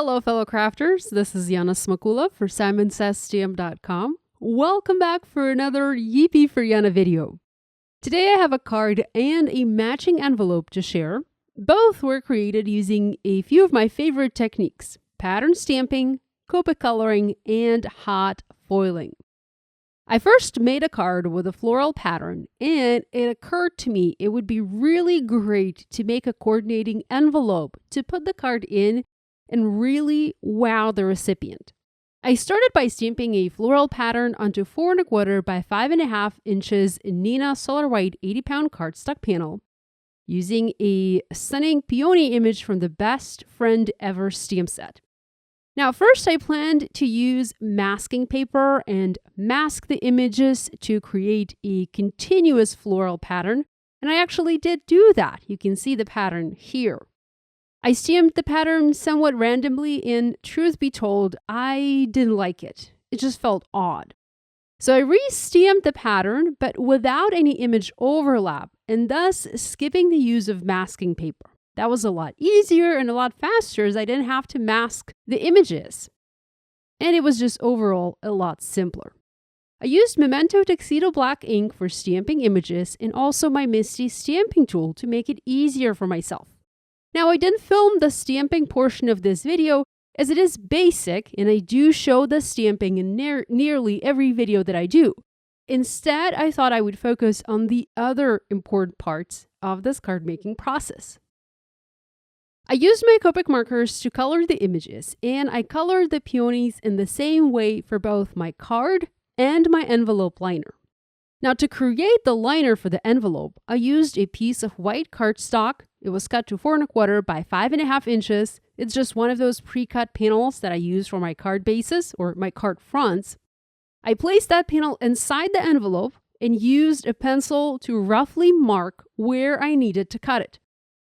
Hello, fellow crafters. This is Yana Smakula for SimonsSTM.com. Welcome back for another Yippee for Yana video. Today I have a card and a matching envelope to share. Both were created using a few of my favorite techniques: pattern stamping, Copic coloring, and hot foiling. I first made a card with a floral pattern, and it occurred to me it would be really great to make a coordinating envelope to put the card in and really wow the recipient. I started by stamping a floral pattern onto 4 1/4 by 5.5 inches Neenah Solar White 80-pound cardstock panel using a stunning peony image from the Best Friend Ever stamp set. Now, first I planned to use masking paper and mask the images to create a continuous floral pattern, and I actually did do that. You can see the pattern here. I stamped the pattern somewhat randomly, and truth be told, I didn't like it. It just felt odd. So I re-stamped the pattern, but without any image overlap, and thus skipping the use of masking paper. That was a lot easier and a lot faster, as I didn't have to mask the images. And it was just overall a lot simpler. I used Memento Tuxedo Black ink for stamping images and also my MISTI stamping tool to make it easier for myself. Now, I didn't film the stamping portion of this video as it is basic, and I do show the stamping in nearly every video that I do. Instead, I thought I would focus on the other important parts of this card making process. I used my Copic markers to color the images, and I colored the peonies in the same way for both my card and my envelope liner. Now, to create the liner for the envelope, I used a piece of white cardstock. It was cut to 4 1/4 by 5.5 inches. It's just one of those pre-cut panels that I use for my card bases or my card fronts. I placed that panel inside the envelope and used a pencil to roughly mark where I needed to cut it.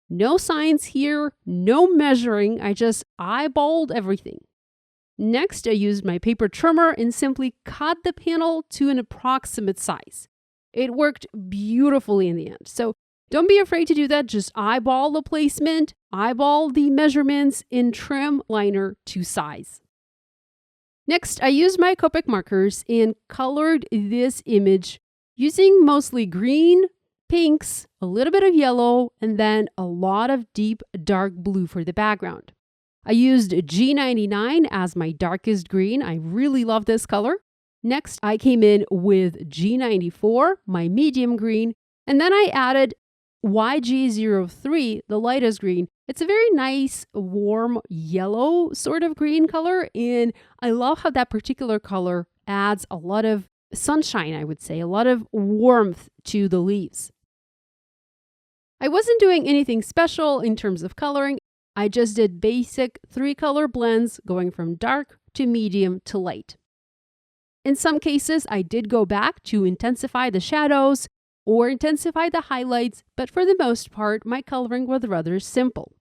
No signs here, no measuring, I just eyeballed everything. Next, I used my paper trimmer and simply cut the panel to an approximate size. It worked beautifully in the end, so don't be afraid to do that. Just eyeball the placement, eyeball the measurements, and trim liner to size. Next, I used my Copic markers and colored this image using mostly green, pinks, a little bit of yellow, and then a lot of deep dark blue for the background. I used G99 as my darkest green. I really love this color. Next, I came in with G94, my medium green, and then I added YG03, the lightest green. It's a very nice, warm yellow sort of green color, and I love how that particular color adds a lot of sunshine, I would say, a lot of warmth to the leaves. I wasn't doing anything special in terms of coloring. I just did basic 3-color blends going from dark to medium to light. In some cases, I did go back to intensify the shadows or intensify the highlights, but for the most part, my coloring was rather simple.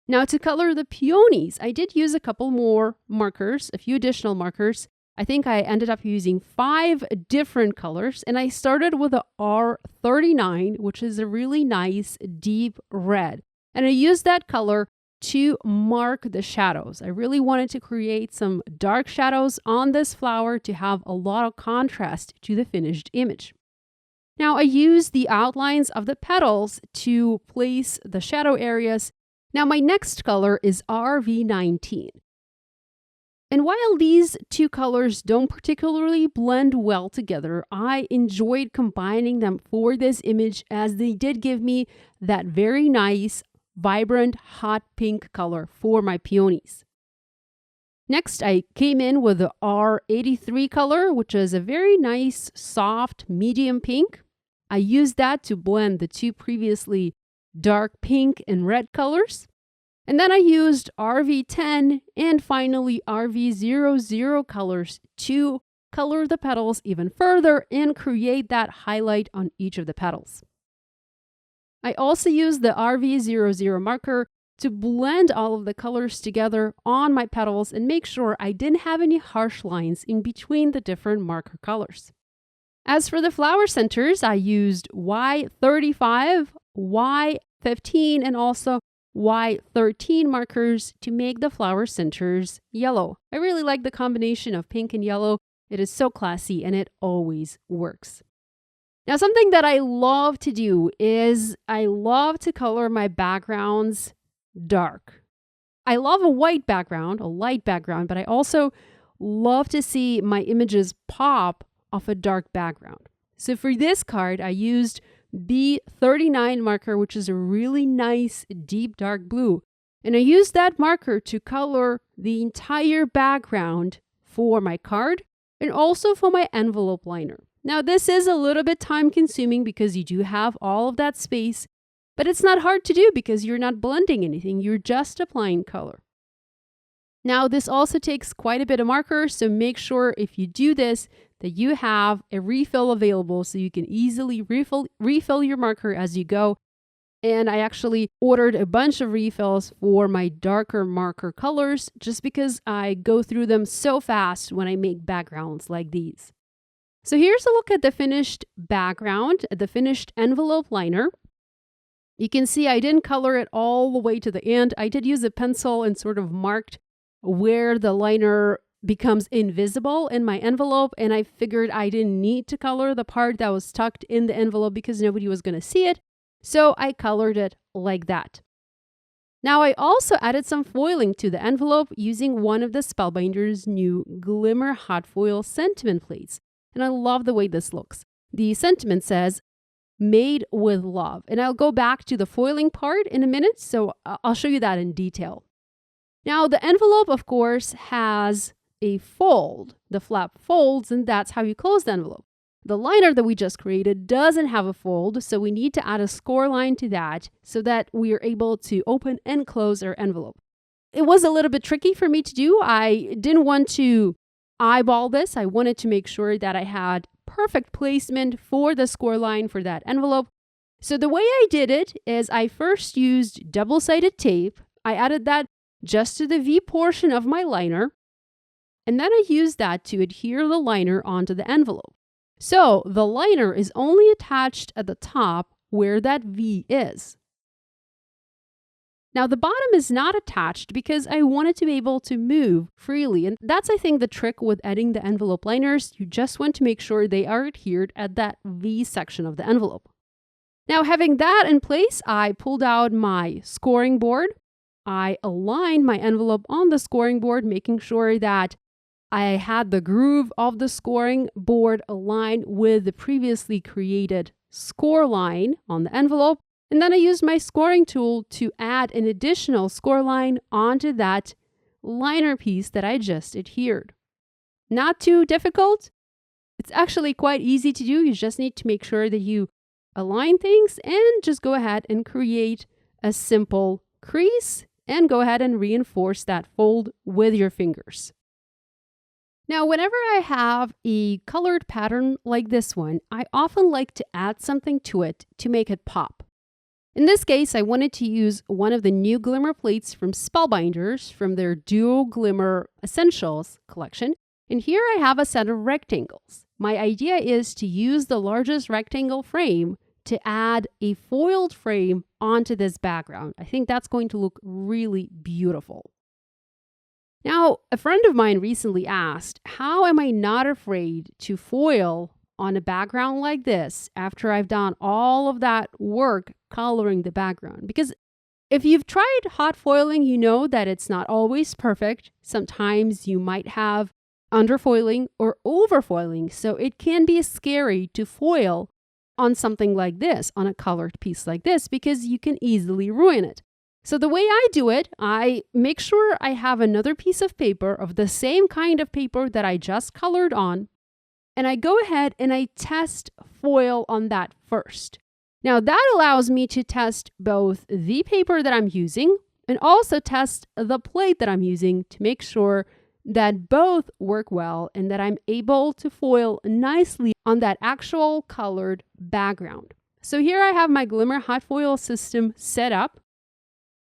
Now, to color the peonies, I did use a couple more markers, a few additional markers. I think I ended up using 5 different colors, and I started with the R39, which is a really nice deep red. And I used that color to mark the shadows. I really wanted to create some dark shadows on this flower to have a lot of contrast to the finished image. Now, I used the outlines of the petals to place the shadow areas. Now, my next color is RV19. And while these two colors don't particularly blend well together, I enjoyed combining them for this image as they did give me that very nice, vibrant, hot pink color for my peonies. Next, I came in with the R83 color, which is a very nice, soft, medium pink. I used that to blend the two previously dark pink and red colors. And then I used RV10 and finally RV00 colors to color the petals even further and create that highlight on each of the petals. I also used the RV00 marker to blend all of the colors together on my petals and make sure I didn't have any harsh lines in between the different marker colors. As for the flower centers, I used Y35, Y15, and also Y13 markers to make the flower centers yellow. I really like the combination of pink and yellow. It is so classy and it always works. Now, something that I love to do is I love to color my backgrounds dark. I love a white background, a light background, but I also love to see my images pop off a dark background. So for this card, I used B39 marker, which is a really nice deep dark blue. And I used that marker to color the entire background for my card and also for my envelope liner. Now, this is a little bit time consuming because you do have all of that space, but it's not hard to do because you're not blending anything. You're just applying color. Now, this also takes quite a bit of marker, so make sure if you do this that you have a refill available so you can easily refill your marker as you go. And I actually ordered a bunch of refills for my darker marker colors just because I go through them so fast when I make backgrounds like these. So here's a look at the finished background, the finished envelope liner. You can see I didn't color it all the way to the end. I did use a pencil and sort of marked where the liner becomes invisible in my envelope, and I figured I didn't need to color the part that was tucked in the envelope because nobody was going to see it, so I colored it like that. Now I also added some foiling to the envelope using one of the Spellbinders' new Glimmer hot foil sentiment plates, and I love the way this looks. The sentiment says, "Made with love," and I'll go back to the foiling part in a minute, so I'll show you that in detail. Now the envelope, of course, has a fold. The flap folds, and that's how you close the envelope. The liner that we just created doesn't have a fold, so we need to add a score line to that so that we are able to open and close our envelope. It was a little bit tricky for me to do. I didn't want to eyeball this. I wanted to make sure that I had perfect placement for the score line for that envelope. So the way I did it is I first used double-sided tape. I added that just to the V portion of my liner. And then I used that to adhere the liner onto the envelope. So the liner is only attached at the top where that V is. Now the bottom is not attached because I wanted to be able to move freely. And that's, I think, the trick with adding the envelope liners. You just want to make sure they are adhered at that V section of the envelope. Now, having that in place, I pulled out my scoring board. I aligned my envelope on the scoring board, making sure that I had the groove of the scoring board aligned with the previously created score line on the envelope. And then I used my scoring tool to add an additional score line onto that liner piece that I just adhered. Not too difficult. It's actually quite easy to do. You just need to make sure that you align things and just go ahead and create a simple crease and go ahead and reinforce that fold with your fingers. Now, whenever I have a colored pattern like this one, I often like to add something to it to make it pop. In this case, I wanted to use one of the new Glimmer plates from Spellbinders from their Duo Glimmer Essentials collection. And here I have a set of rectangles. My idea is to use the largest rectangle frame to add a foiled frame onto this background. I think that's going to look really beautiful. Now, a friend of mine recently asked, how am I not afraid to foil on a background like this after I've done all of that work coloring the background? Because if you've tried hot foiling, you know that it's not always perfect. Sometimes you might have underfoiling or overfoiling, so it can be scary to foil on something like this, on a colored piece like this, because you can easily ruin it. So the way I do it, I make sure I have another piece of paper of the same kind of paper that I just colored on, and I go ahead and I test foil on that first. Now that allows me to test both the paper that I'm using and also test the plate that I'm using to make sure that both work well and that I'm able to foil nicely on that actual colored background. So here I have my Glimmer hot foil system set up.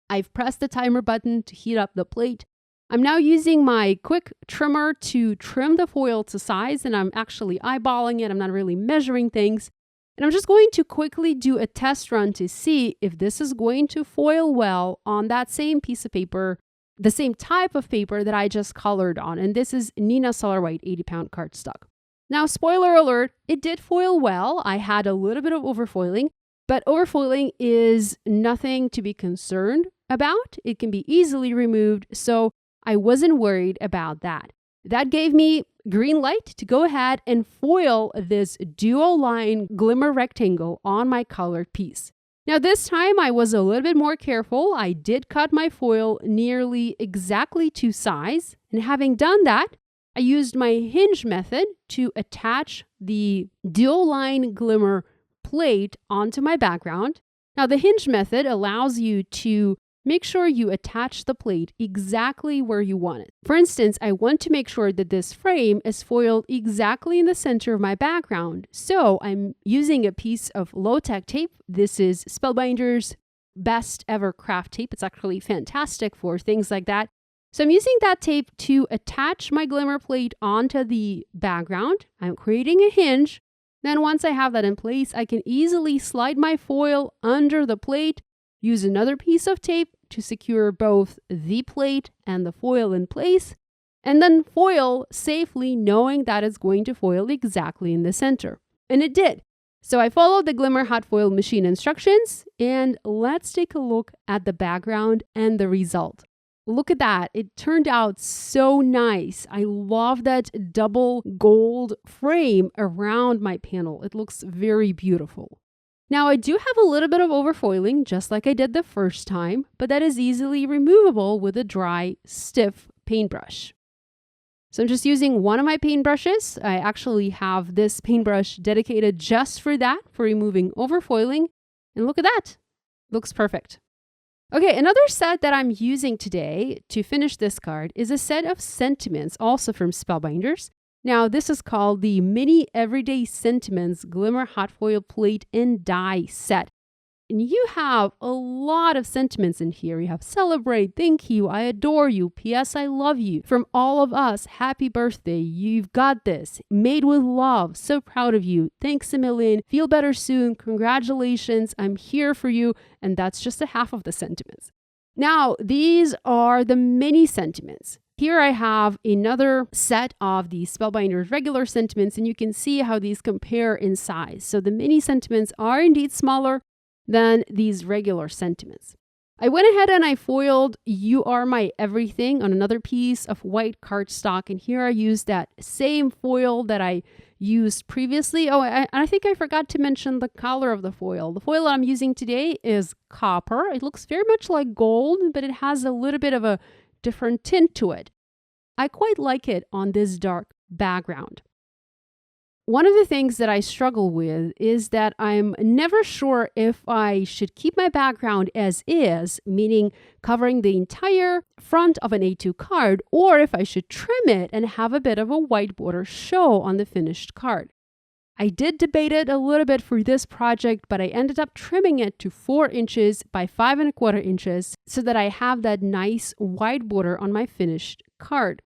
I've pressed the timer button to heat up the plate. I'm now using my quick trimmer to trim the foil to size, and I'm actually eyeballing it. I'm not really measuring things. And I'm just going to quickly do a test run to see if this is going to foil well on that same piece of paper, the same type of paper that I just colored on. And this is Neenah Solar White 80-pound cardstock. Now, spoiler alert, it did foil well. I had a little bit of overfoiling, but overfoiling is nothing to be concerned about. It can be easily removed, so I wasn't worried about that. That gave me green light to go ahead and foil this dual line glimmer rectangle on my colored piece. Now this time I was a little bit more careful. I did cut my foil nearly exactly to size, and having done that, I used my hinge method to attach the dual line glimmer plate onto my background. Now the hinge method allows you to make sure you attach the plate exactly where you want it. For instance, I want to make sure that this frame is foiled exactly in the center of my background. So I'm using a piece of low-tech tape. This is Spellbinders' best ever craft tape. It's actually fantastic for things like that. So I'm using that tape to attach my glimmer plate onto the background. I'm creating a hinge. Then once I have that in place, I can easily slide my foil under the plate, use another piece of tape to secure both the plate and the foil in place, and then foil safely knowing that it's going to foil exactly in the center. And it did. So I followed the Glimmer hot foil machine instructions, and let's take a look at the background and the result. Look at that. It turned out so nice. I love that double gold frame around my panel. It looks very beautiful. Now, I do have a little bit of overfoiling, just like I did the first time, but that is easily removable with a dry, stiff paintbrush. So I'm just using one of my paintbrushes. I actually have this paintbrush dedicated just for that, for removing overfoiling. And look at that. Looks perfect. Okay, another set that I'm using today to finish this card is a set of sentiments, also from Spellbinders. Now, this is called the Mini Everyday Sentiments Glimmer Hot Foil Plate and Die Set. And you have a lot of sentiments in here. You have celebrate, thank you, I adore you, P.S. I love you. From all of us, happy birthday, you've got this, made with love, so proud of you, thanks a million, feel better soon, congratulations, I'm here for you. And that's just a half of the sentiments. Now, these are the mini sentiments. Here I have another set of the Spellbinders regular sentiments, and you can see how these compare in size. So the mini sentiments are indeed smaller than these regular sentiments. I went ahead and I foiled You Are My Everything on another piece of white cardstock, and here I used that same foil that I used previously. Oh, I think I forgot to mention the color of the foil. The foil that I'm using today is copper. It looks very much like gold, but it has a little bit of a different tint to it. I quite like it on this dark background. One of the things that I struggle with is that I'm never sure if I should keep my background as is, meaning covering the entire front of an A2 card, or if I should trim it and have a bit of a white border show on the finished card. I did debate it a little bit for this project, but I ended up trimming it to 4 inches by 5 1/4 inches so that I have that nice white border on my finished card.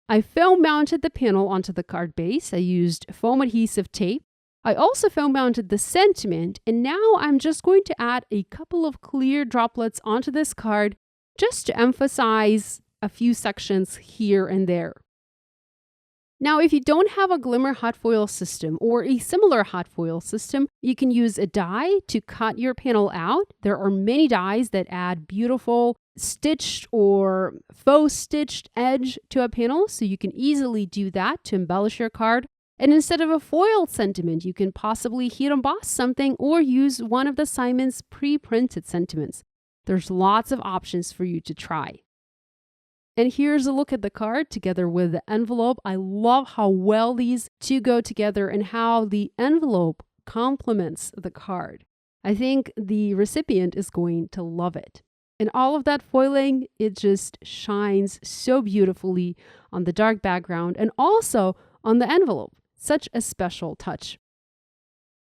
I foam mounted the panel onto the card base. I used foam adhesive tape. I also foam mounted the sentiment, and now I'm just going to add a couple of clear droplets onto this card just to emphasize a few sections here and there. Now, if you don't have a Glimmer hot foil system or a similar hot foil system, you can use a die to cut your panel out. There are many dies that add beautiful stitched or faux stitched edge to a panel, so you can easily do that to embellish your card. And instead of a foiled sentiment, you can possibly heat emboss something or use one of the Simon's pre-printed sentiments. There's lots of options for you to try. And here's a look at the card together with the envelope. I love how well these two go together and how the envelope complements the card. I think the recipient is going to love it. And all of that foiling, it just shines so beautifully on the dark background and also on the envelope. Such a special touch.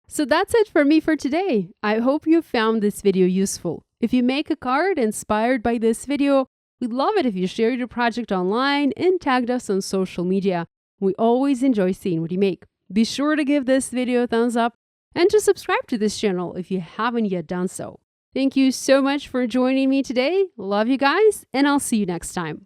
So that's it for me for today. I hope you found this video useful. If you make a card inspired by this video, we'd love it if you shared your project online and tagged us on social media. We always enjoy seeing what you make. Be sure to give this video a thumbs up and to subscribe to this channel if you haven't yet done so. Thank you so much for joining me today. Love you guys, and I'll see you next time.